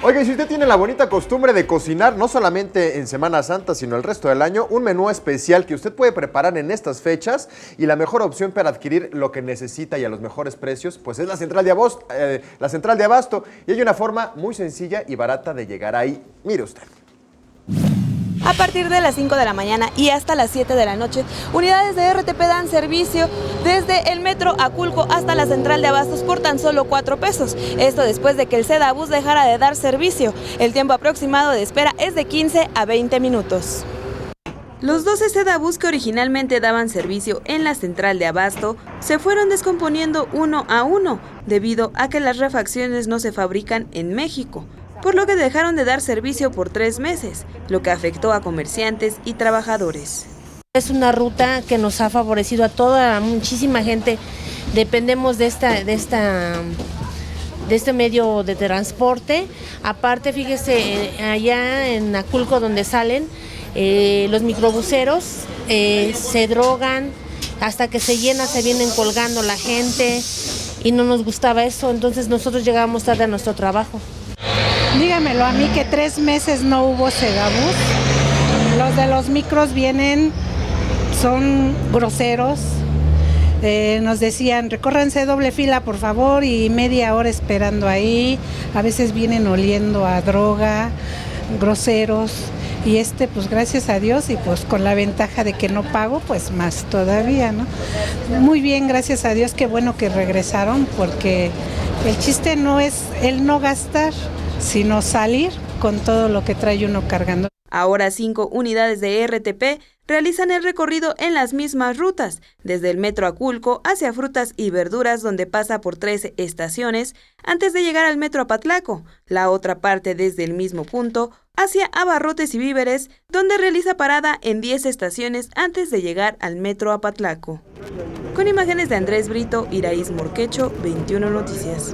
Oiga, y si usted tiene la bonita costumbre de cocinar, no solamente en Semana Santa, sino el resto del año, un menú especial que usted puede preparar en estas fechas y la mejor opción para adquirir lo que necesita y a los mejores precios, pues es la Central de Abasto. Y hay una forma muy sencilla y barata de llegar ahí. Mire usted. A partir de las 5 de la mañana y hasta las 7 de la noche, unidades de RTP dan servicio desde el Metro Aculco hasta la Central de Abastos por tan solo 4 pesos. Esto después de que el Sedabús dejara de dar servicio. El tiempo aproximado de espera es de 15 a 20 minutos. Los 12 Sedabús que originalmente daban servicio en la Central de Abasto se fueron descomponiendo uno a uno debido a que las refacciones no se fabrican en México, por lo que dejaron de dar servicio por 3 meses, lo que afectó a comerciantes y trabajadores. Es una ruta que nos ha favorecido a muchísima gente. Dependemos de este medio de transporte. Aparte, fíjese, allá en Aculco donde salen, los microbuseros se drogan, hasta que se llena se vienen colgando la gente y no nos gustaba eso, entonces nosotros llegábamos tarde a nuestro trabajo. Dígamelo a mí que 3 meses no hubo Sedabús. Los de los micros son groseros. Nos decían, recórranse doble fila por favor, y media hora esperando ahí. A veces vienen oliendo a droga, groseros. Y pues gracias a Dios y pues con la ventaja de que no pago, pues más todavía, ¿no? Muy bien, gracias a Dios, qué bueno que regresaron, porque el chiste no es el no gastar, sino salir con todo lo que trae uno cargando. Ahora 5 unidades de RTP realizan el recorrido en las mismas rutas, desde el Metro Aculco hacia Frutas y Verduras, donde pasa por 13 estaciones, antes de llegar al Metro Apatlaco, la otra parte desde el mismo punto, hacia Abarrotes y Víveres, donde realiza parada en 10 estaciones antes de llegar al Metro Apatlaco. Con imágenes de Andrés Brito, Iraíz Morquecho, 21 Noticias.